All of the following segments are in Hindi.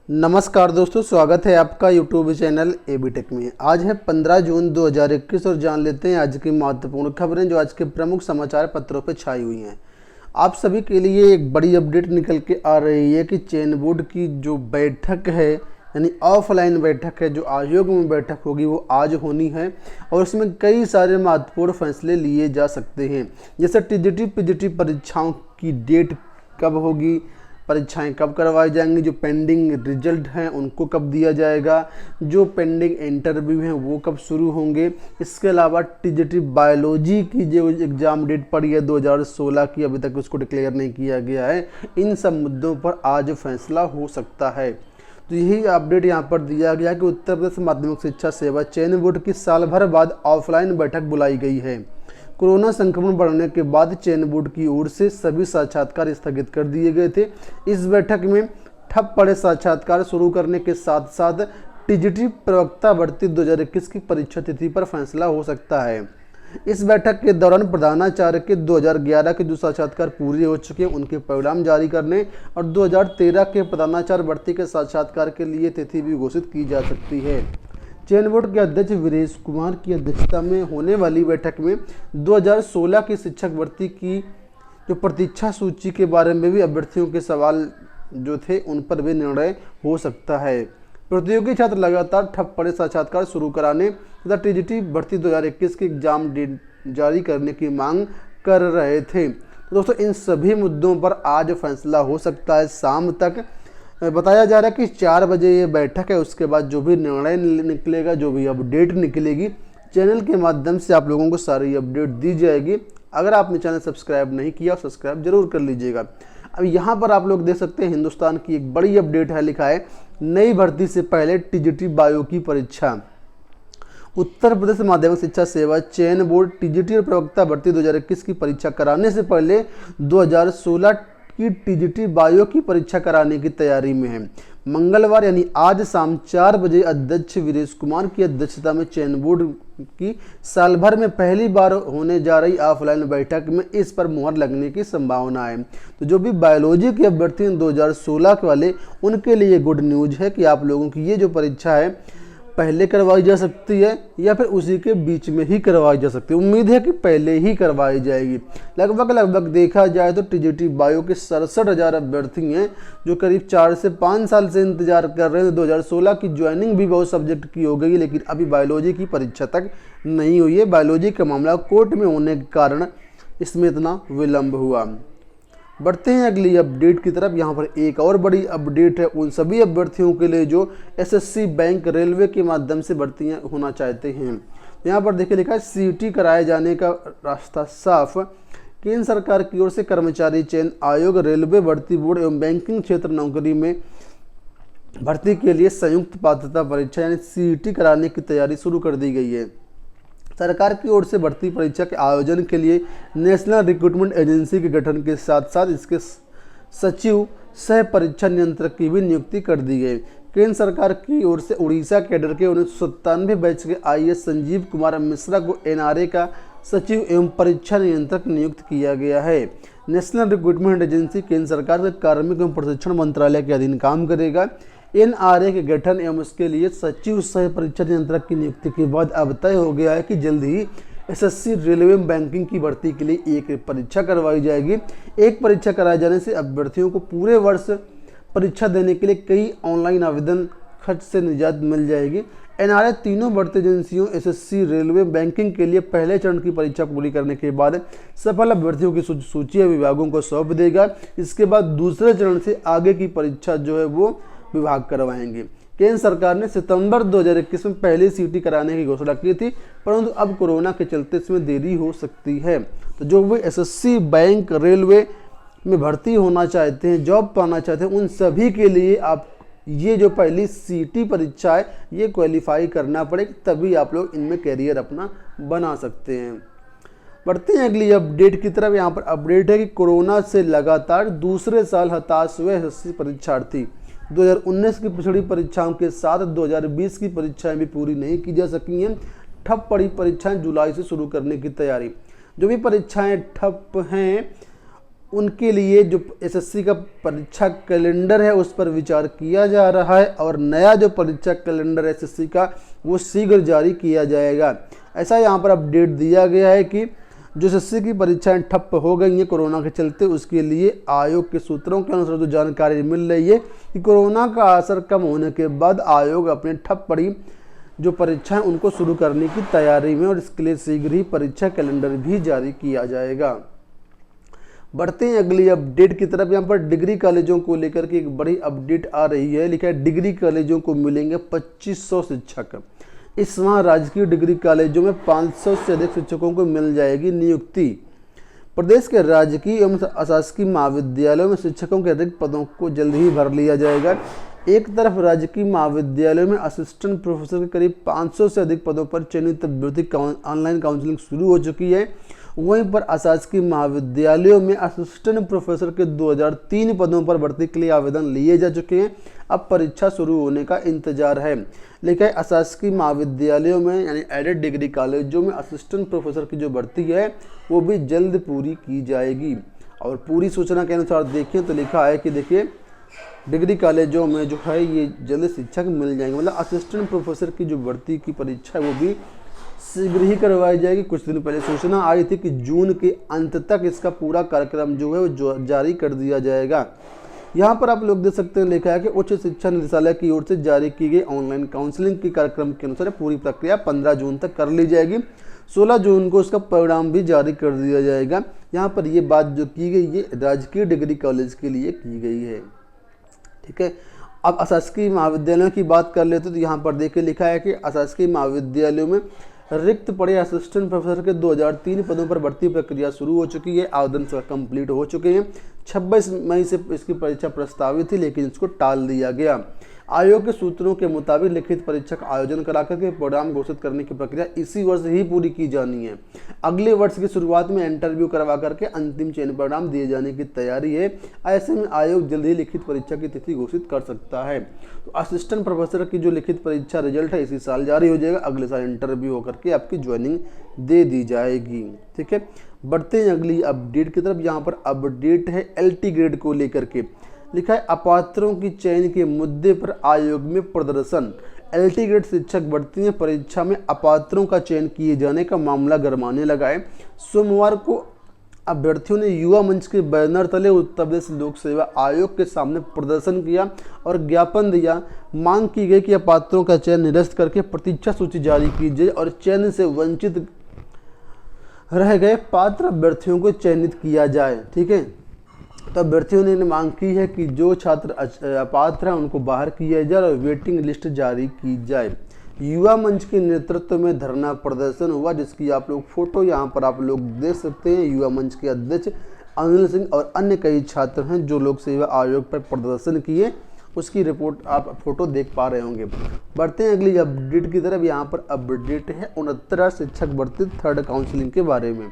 नमस्कार दोस्तों, स्वागत है आपका यूट्यूब चैनल एबी टेक में। आज है 15 जून 2021 और जान लेते हैं आज की महत्वपूर्ण खबरें जो आज के प्रमुख समाचार पत्रों पर छाई हुई हैं। आप सभी के लिए एक बड़ी अपडेट निकल के आ रही है कि चयन बोर्ड की जो बैठक है, यानी ऑफलाइन बैठक है, जो आयोग में बैठक होगी वो आज होनी है और उसमें कई सारे महत्वपूर्ण फैसले लिए जा सकते हैं। जैसे टीजीटी पीजीटी परीक्षाओं की डेट कब होगी, परीक्षाएं कब करवाई जाएंगी, जो पेंडिंग रिजल्ट हैं उनको कब दिया जाएगा, जो पेंडिंग इंटरव्यू हैं वो कब शुरू होंगे। इसके अलावा टीजीटी बायोलॉजी की जो एग्ज़ाम डेट पड़ी है 2016 की, अभी तक उसको डिक्लेयर नहीं किया गया है। इन सब मुद्दों पर आज फैसला हो सकता है। तो यही अपडेट यहाँ पर दिया गया कि उत्तर प्रदेश माध्यमिक शिक्षा सेवा चयन बोर्ड की साल भर बाद ऑफलाइन बैठक बुलाई गई है। कोरोना संक्रमण बढ़ने के बाद चयन बोर्ड की ओर से सभी साक्षात्कार स्थगित कर दिए गए थे। इस बैठक में ठप पड़े साक्षात्कार शुरू करने के साथ साथ टीजीटी प्रवक्ता भर्ती 2021 की परीक्षा तिथि पर फैसला हो सकता है। इस बैठक के दौरान प्रधानाचार्य के 2011 के जो साक्षात्कार पूरे हो चुके हैं उनके परिणाम जारी करने और 2013 के प्रधानाचार्य भर्ती के साक्षात्कार के लिए तिथि भी घोषित की जा सकती है। चयन बोर्ड के अध्यक्ष वीरेश कुमार की अध्यक्षता में होने वाली बैठक में 2016 की शिक्षक भर्ती की जो प्रतीक्षा सूची के बारे में भी अभ्यर्थियों के सवाल जो थे उन पर भी निर्णय हो सकता है। प्रतियोगी छात्र लगातार ठप पड़े साक्षात्कार शुरू कराने तथा टीजीटी भर्ती 2021 की एग्जाम डेट जारी करने की मांग कर रहे थे। तो दोस्तों, इन सभी मुद्दों पर आज फैसला हो सकता है शाम तक। बताया जा रहा है कि 4 बजे ये बैठक है, उसके बाद जो भी निर्णय निकलेगा, जो भी अपडेट निकलेगी, चैनल के माध्यम से आप लोगों को सारी अपडेट दी जाएगी। अगर आपने चैनल सब्सक्राइब नहीं किया, सब्सक्राइब जरूर कर लीजिएगा। अब यहाँ पर आप लोग देख सकते हैं हिंदुस्तान की एक बड़ी अपडेट है, लिखा है नई भर्ती से पहले टीजीटी बायो की परीक्षा। उत्तर प्रदेश माध्यमिक शिक्षा सेवा चयन बोर्ड टीजीटी और प्रवक्ता भर्ती 2021 की परीक्षा कराने से पहले 2016 की टीजीटी बायो की परीक्षा कराने की तैयारी में है। मंगलवार यानी आज शाम 4 बजे अध्यक्ष वीरेश कुमार की अध्यक्षता में चयन बोर्ड की साल भर में पहली बार होने जा रही ऑफलाइन बैठक में इस पर मुहर लगने की संभावना है। तो जो भी बायोलॉजी के अभ्यर्थी हैं 2016 वाले, उनके लिए गुड न्यूज है कि आप लोगों की ये जो परीक्षा है पहले करवाई जा सकती है या फिर उसी के बीच में ही करवाई जा सकती है। उम्मीद है कि पहले ही करवाई जाएगी। लगभग देखा जाए तो टीजीटी बायो के 67,000 अभ्यर्थी हैं जो करीब 4 से 5 साल से इंतजार कर रहे हैं। 2016 की ज्वाइनिंग भी बहुत सब्जेक्ट की हो गई, लेकिन अभी बायोलॉजी की परीक्षा तक नहीं हुई है। बायोलॉजी का मामला कोर्ट में होने के कारण इसमें इतना विलम्ब हुआ। बढ़ते हैं अगली अपडेट की तरफ। यहाँ पर एक और बड़ी अपडेट है उन सभी अभ्यर्थियों के लिए जो एसएससी, बैंक, रेलवे के माध्यम से भर्तियाँ होना चाहते हैं। यहाँ पर देखिए लिखा है सीईटी कराए जाने का रास्ता साफ। केंद्र सरकार की ओर से कर्मचारी चयन आयोग, रेलवे भर्ती बोर्ड एवं बैंकिंग क्षेत्र नौकरी में भर्ती के लिए संयुक्त पात्रता परीक्षा यानी सीईटी कराने की तैयारी शुरू कर दी गई है। सरकार की ओर से भर्ती परीक्षा के आयोजन के लिए नेशनल रिक्रूटमेंट एजेंसी के गठन के साथ साथ इसके सचिव, सह परीक्षा नियंत्रक की भी नियुक्ति कर दी गई। केंद्र सरकार की ओर से उड़ीसा कैडर के 1997 बैच के आईएएस संजीव कुमार मिश्रा को एनआरए का सचिव एवं परीक्षा नियंत्रक नियुक्त किया गया है। नेशनल रिक्रूटमेंट एजेंसी केंद्र सरकार के कार्मिक एवं प्रशिक्षण मंत्रालय के अधीन काम करेगा। एनआरए के गठन एवं उसके लिए सचिव, सह परीक्षा नियंत्रक की नियुक्ति के बाद अब तय हो गया है कि जल्द ही एसएससी, रेलवे, बैंकिंग की भर्ती के लिए एक परीक्षा करवाई जाएगी। एक परीक्षा कराए जाने से अभ्यर्थियों को पूरे वर्ष परीक्षा देने के लिए कई ऑनलाइन आवेदन खर्च से निजात मिल जाएगी। एनआरए तीनों भर्ती एजेंसियों एसएससी, रेलवे, बैंकिंग के लिए पहले चरण की परीक्षा पूरी करने के बाद सफल अभ्यर्थियों की सूची विभागों को सौंप देगा। इसके बाद दूसरे चरण से आगे की परीक्षा जो है वो विभाग करवाएंगे। केंद्र सरकार ने सितंबर 2021 में पहली सीईटी कराने की घोषणा की थी, परंतु अब कोरोना के चलते इसमें देरी हो सकती है। तो जो भी एसएससी, बैंक, रेलवे में भर्ती होना चाहते हैं, जॉब पाना चाहते हैं, उन सभी के लिए आप ये जो पहली सीईटी परीक्षा है ये क्वालिफाई करना पड़ेगा, तभी आप लोग इनमें कैरियर अपना बना सकते हैं। बढ़ते हैं अगली अपडेट की तरफ। यहाँ पर अपडेट है कि कोरोना से लगातार दूसरे साल हताश हुए एसएससी परीक्षार्थी। 2019 की पिछड़ी परीक्षाओं के साथ 2020 की परीक्षाएं भी पूरी नहीं की जा सकी हैं। ठप पड़ी परीक्षाएं जुलाई से शुरू करने की तैयारी। जो भी परीक्षाएं ठप हैं उनके लिए जो एसएससी का परीक्षा कैलेंडर है उस पर विचार किया जा रहा है और नया जो परीक्षा कैलेंडर एसएससी का वो शीघ्र जारी किया जाएगा। ऐसा यहाँ पर अपडेट दिया गया है कि जो एसएससी की परीक्षाएं ठप्प हो गई हैं कोरोना के चलते, उसके लिए आयोग के सूत्रों के अनुसार जो जानकारी मिल रही है कि कोरोना का असर कम होने के बाद आयोग अपने ठप पड़ी जो परीक्षाएं उनको शुरू करने की तैयारी में और इसके लिए शीघ्र ही परीक्षा कैलेंडर भी जारी किया जाएगा। बढ़ते हैं अगली अपडेट की तरफ। यहाँ पर डिग्री कॉलेजों को लेकर के एक बड़ी अपडेट आ रही है। लिखा है डिग्री कॉलेजों को मिलेंगे 2500 शिक्षक। इस माह राजकीय डिग्री कॉलेजों में 500 से अधिक शिक्षकों को मिल जाएगी नियुक्ति। प्रदेश के राजकीय एवं अशासकीय महाविद्यालयों में शिक्षकों के रिक्त पदों को जल्द ही भर लिया जाएगा। एक तरफ राजकीय महाविद्यालयों में असिस्टेंट प्रोफेसर के करीब 500 से अधिक पदों पर चयनित अभ्यर्थी ऑनलाइन काउंसलिंग शुरू हो चुकी है, वहीं पर अशासकीय महाविद्यालयों में असिस्टेंट प्रोफेसर के 2003 पदों पर भर्ती के लिए आवेदन लिए जा चुके हैं। अब परीक्षा शुरू होने का इंतजार है। लेकिन अशासकीय महाविद्यालयों में यानी एडेड डिग्री कॉलेजों में असिस्टेंट प्रोफेसर की जो भर्ती है वो भी जल्द पूरी की जाएगी। और पूरी सूचना के अनुसार देखें तो लिखा है कि देखिए डिग्री कॉलेजों में जो है ये जल्द शिक्षक मिल जाएंगे, मतलब असिस्टेंट प्रोफेसर की जो भर्ती की परीक्षा है वो भी शीघ्र ही करवाई जाएगी। कुछ दिन पहले सूचना आई थी कि जून के अंत तक इसका पूरा कार्यक्रम जो है वो जारी कर दिया जाएगा। यहाँ पर आप लोग देख सकते हैं लिखा है कि उच्च शिक्षा निदेशालय की ओर से जारी की गई ऑनलाइन काउंसलिंग के कार्यक्रम के अनुसार पूरी प्रक्रिया 15 जून तक कर ली जाएगी। 16 जून को उसका परिणाम भी जारी कर दिया जाएगा। यहाँ पर ये बात जो की गई ये राजकीय डिग्री कॉलेज के लिए की गई है। ठीक है, अब अशासकीय महाविद्यालयों की बात कर लेते तो यहाँ पर देखिए लिखा है कि अशासकीय महाविद्यालयों में रिक्त पड़े असिस्टेंट प्रोफेसर के 2003 पदों पर भर्ती प्रक्रिया शुरू हो चुकी है। आवेदन कंप्लीट हो चुके हैं। 26 मई से इसकी परीक्षा प्रस्तावित थी लेकिन इसको टाल दिया गया। आयोग के सूत्रों के मुताबिक लिखित परीक्षा का आयोजन कराकर के परिणाम घोषित करने की प्रक्रिया इसी वर्ष ही पूरी की जानी है। अगले वर्ष की शुरुआत में इंटरव्यू करवा करके अंतिम चयन परिणाम दिए जाने की तैयारी है। ऐसे में आयोग जल्द ही लिखित परीक्षा की तिथि घोषित कर सकता है। तो असिस्टेंट प्रोफेसर की जो लिखित परीक्षा रिजल्ट है इसी साल जारी हो जाएगा। अगले साल इंटरव्यू होकर के आपकी ज्वाइनिंग दे दी जाएगी। ठीक है, बढ़ते हैं अगली अपडेट की तरफ। यहाँ पर अपडेट है LT ग्रेड को लेकर के। लिखा है अपात्रों की चयन के मुद्दे पर आयोग में प्रदर्शन। LT ग्रेड शिक्षक भर्ती में परीक्षा में अपात्रों का चयन किए जाने का मामला गरमाने लगा है। सोमवार को अभ्यर्थियों ने युवा मंच के बैनर तले उत्तर प्रदेश लोक सेवा आयोग के सामने प्रदर्शन किया और ज्ञापन दिया। मांग की गई कि अपात्रों का चयन निरस्त करके प्रतीक्षा सूची जारी की जाए और चयन से वंचित रह गए पात्र अभ्यर्थियों को चयनित किया जाए। ठीक है, तो अभ्यर्थियों ने मांग की है कि जो छात्र अपात्र हैं उनको बाहर किया जाए और वेटिंग लिस्ट जारी की जाए। युवा मंच के नेतृत्व में धरना प्रदर्शन हुआ जिसकी आप लोग फोटो यहाँ पर आप लोग देख सकते हैं। युवा मंच के अध्यक्ष अनिल सिंह और अन्य कई छात्र हैं जो लोक सेवा आयोग पर प्रदर्शन किए, उसकी रिपोर्ट आप फोटो देख पा रहे होंगे। बढ़ते हैं अगली अपडेट की तरफ। यहाँ पर अपडेट है 69 शिक्षक भर्ती थर्ड काउंसलिंग के बारे में।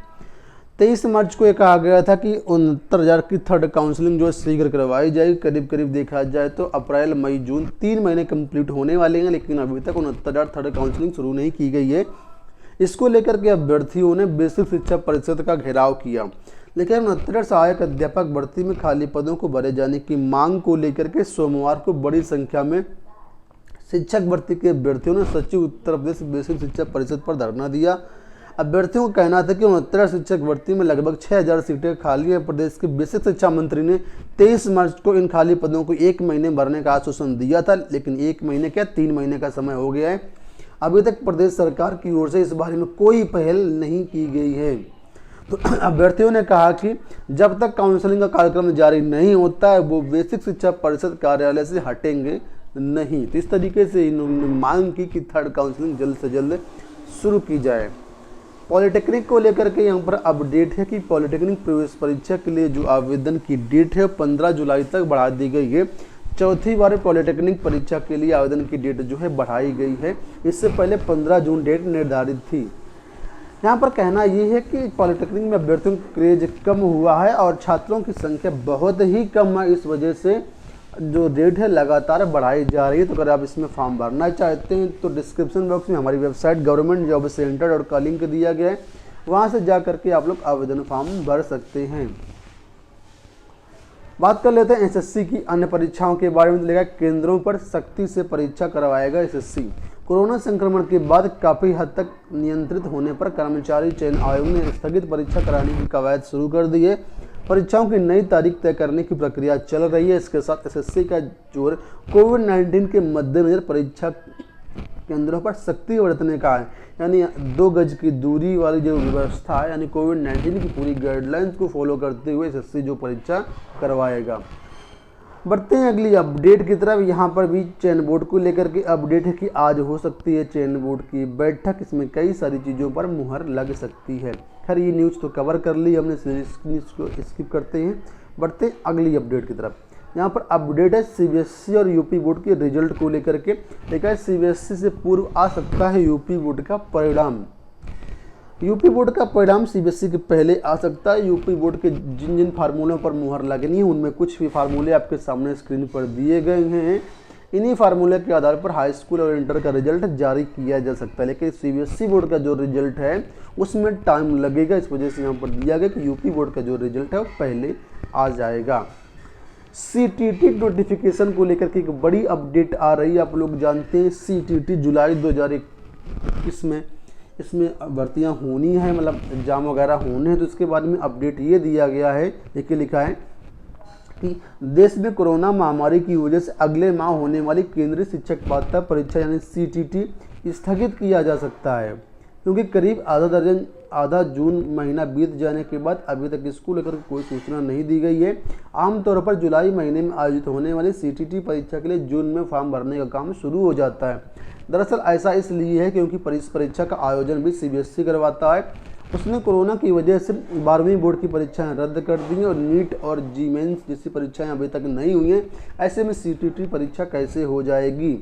23 मार्च को ये कहा गया था कि 69,000 की थर्ड काउंसलिंग जो शीघ्र करवाई जाएगी। करीब करीब देखा जाए तो अप्रैल मई जून 3 महीने कंप्लीट होने वाले हैं, लेकिन अभी तक 69,000 थर्ड काउंसलिंग शुरू नहीं की गई है। इसको लेकर के अभ्यर्थियों ने बेसिक शिक्षा परिषद का घेराव किया। लेकिन 69 सहायक अध्यापक भर्ती में खाली पदों को भरे जाने की मांग को लेकर के सोमवार को बड़ी संख्या में शिक्षक भर्ती के अभ्यर्थियों ने सचिव उत्तर प्रदेश बेसिक शिक्षा परिषद पर धरना दिया। अभ्यर्थियों का कहना था कि 69 शिक्षक भर्ती में लगभग 6,000 सीटें खाली है। प्रदेश के बेसिक शिक्षा मंत्री ने 23 मार्च को इन खाली पदों को 1 महीने भरने का आश्वासन दिया था, लेकिन 1 महीने क्या 3 महीने का समय हो गया है। अभी तक प्रदेश सरकार की ओर से इस बारे में कोई पहल नहीं की गई है। तो अभ्यर्थियों ने कहा कि जब तक काउंसलिंग का कार्यक्रम जारी नहीं होता है वो बेसिक शिक्षा परिषद कार्यालय से हटेंगे नहीं। तो इस तरीके से इन्होंने मांग की कि थर्ड काउंसलिंग जल्द से जल्द शुरू की जाए। पॉलिटेक्निक को लेकर के यहाँ पर अपडेट है कि पॉलिटेक्निक प्रवेश परीक्षा के लिए जो आवेदन की डेट है 15 जुलाई तक बढ़ा दी गई है। चौथी बार पॉलिटेक्निक परीक्षा के लिए आवेदन की डेट जो है बढ़ाई गई है। इससे पहले 15 जून डेट निर्धारित थी। यहाँ पर कहना ये है कि पॉलिटेक्निक में अभ्यर्थियों का क्रेज कम हुआ है और छात्रों की संख्या बहुत ही कम है। इस वजह से जो डेट है लगातार बढ़ाई जा रही है। तो अगर आप इसमें फॉर्म भरना चाहते हैं तो डिस्क्रिप्शन बॉक्स में हमारी वेबसाइट governmentjobcenter.com लिंक दिया गया है, वहाँ से जा करके आप लोग आवेदन फॉर्म भर सकते हैं। बात कर लेते हैं एसएससी की अन्य परीक्षाओं के बारे में। तो लेगा केंद्रों पर सख्ती से परीक्षा करवाएगा एसएससी। कोरोना संक्रमण के बाद काफ़ी हद तक नियंत्रित होने पर कर्मचारी चयन आयोग ने स्थगित परीक्षा कराने की कवायद शुरू कर दी है। परीक्षाओं की नई तारीख तय करने की प्रक्रिया चल रही है। इसके साथ एसएससी का जोर कोविड-19 के मद्देनजर परीक्षा केंद्रों पर सख्ती बरतने का है, यानी 2 गज की दूरी वाली जो व्यवस्था है, यानी कोविड-19 की पूरी गाइडलाइंस को फॉलो करते हुए एसएससी जो परीक्षा करवाएगा। बढ़ते हैं अगली अपडेट की तरफ। यहाँ पर भी चयन बोर्ड को लेकर के अपडेट है कि आज हो सकती है चयन बोर्ड की बैठक। इसमें कई सारी चीज़ों पर मुहर लग सकती है। खैर ये न्यूज़ तो कवर कर ली हमने, न्यूज़ को स्किप करते हैं। बढ़ते हैं अगली अपडेट की तरफ। यहाँ पर अपडेट है सीबीएसई और यूपी बोर्ड के रिजल्ट को लेकर के। देखा है सीबीएसई से पूर्व आ सकता है यूपी बोर्ड का परिणाम। यूपी बोर्ड का परिणाम सीबीएसई के पहले आ सकता है। यूपी बोर्ड के जिन जिन फार्मूलों पर मुहर लगनी है उनमें कुछ भी फार्मूले आपके सामने स्क्रीन पर दिए गए हैं। इन्हीं फार्मूले के आधार पर हाई स्कूल और इंटर का रिजल्ट जारी किया जा सकता है, लेकिन सीबीएसई बोर्ड का जो रिजल्ट है उसमें टाइम लगेगा। इस वजह से यहाँ पर दिया गया कि यूपी बोर्ड का जो रिजल्ट है वो पहले आ जाएगा। सीटीटी नोटिफिकेशन को लेकर के एक बड़ी अपडेट आ रही है। आप लोग जानते हैं सीटीटी जुलाई 2021 में इसमें भर्तियां होनी है, मतलब एग्जाम वगैरह होने हैं। तो इसके बारे में अपडेट ये दिया गया है, देखिए लिखा है कि देश में कोरोना महामारी की वजह से अगले माह होने वाली केंद्रीय शिक्षक पात्रता परीक्षा यानी सीटीटी स्थगित किया जा सकता है, क्योंकि करीब आधा जून महीना बीत जाने के बाद अभी तक इसको लेकर कोई सूचना नहीं दी गई है। आमतौर पर जुलाई महीने में आयोजित होने वाली सीटीटी परीक्षा के लिए जून में फॉर्म भरने का काम शुरू हो जाता है। दरअसल ऐसा इसलिए है क्योंकि परीक्षा का आयोजन भी सीबीएसई करवाता है। उसने कोरोना की वजह से 12वीं बोर्ड की परीक्षाएं रद्द कर दी हैं और नीट और जी मेंस जैसी परीक्षाएं अभी तक नहीं हुई हैं। ऐसे में सीटीटी परीक्षा कैसे हो जाएगी?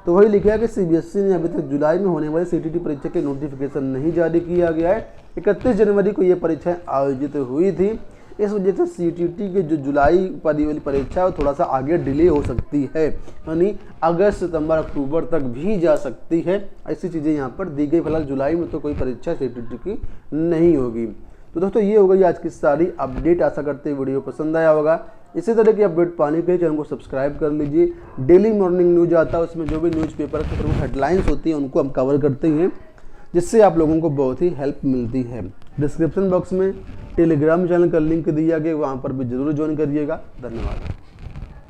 तो वही लिखा है कि सीबीएसई ने अभी तक जुलाई में होने वाली सीटीटी परीक्षा के नोटिफिकेशन नहीं जारी किया गया है। 31 जनवरी को ये परीक्षाएं आयोजित हुई थी। इस वजह से सीटीटी के जो जुलाई वाली परीक्षा है वो थोड़ा सा आगे डिले हो सकती है, यानी अगस्त, सितंबर, अक्टूबर तक भी जा सकती है। ऐसी चीज़ें यहाँ पर दी गई। फिलहाल जुलाई में तो कोई परीक्षा सीटीटी की नहीं होगी। तो दोस्तों ये हो गई आज की सारी अपडेट। आशा करते हैं वीडियो पसंद आया होगा। इसी तरह की अपडेट पाने के लिए चैनल को सब्सक्राइब कर लीजिए। डेली मॉर्निंग न्यूज आता है, उसमें जो भी न्यूज़पेपर के प्रमुख हेडलाइंस होती हैं उनको हम कवर करते हैं, जिससे आप लोगों को बहुत ही हेल्प मिलती है। डिस्क्रिप्शन बॉक्स में टेलीग्राम चैनल का लिंक दिया गया, वहाँ पर भी जरूर ज्वाइन करिएगा। धन्यवाद।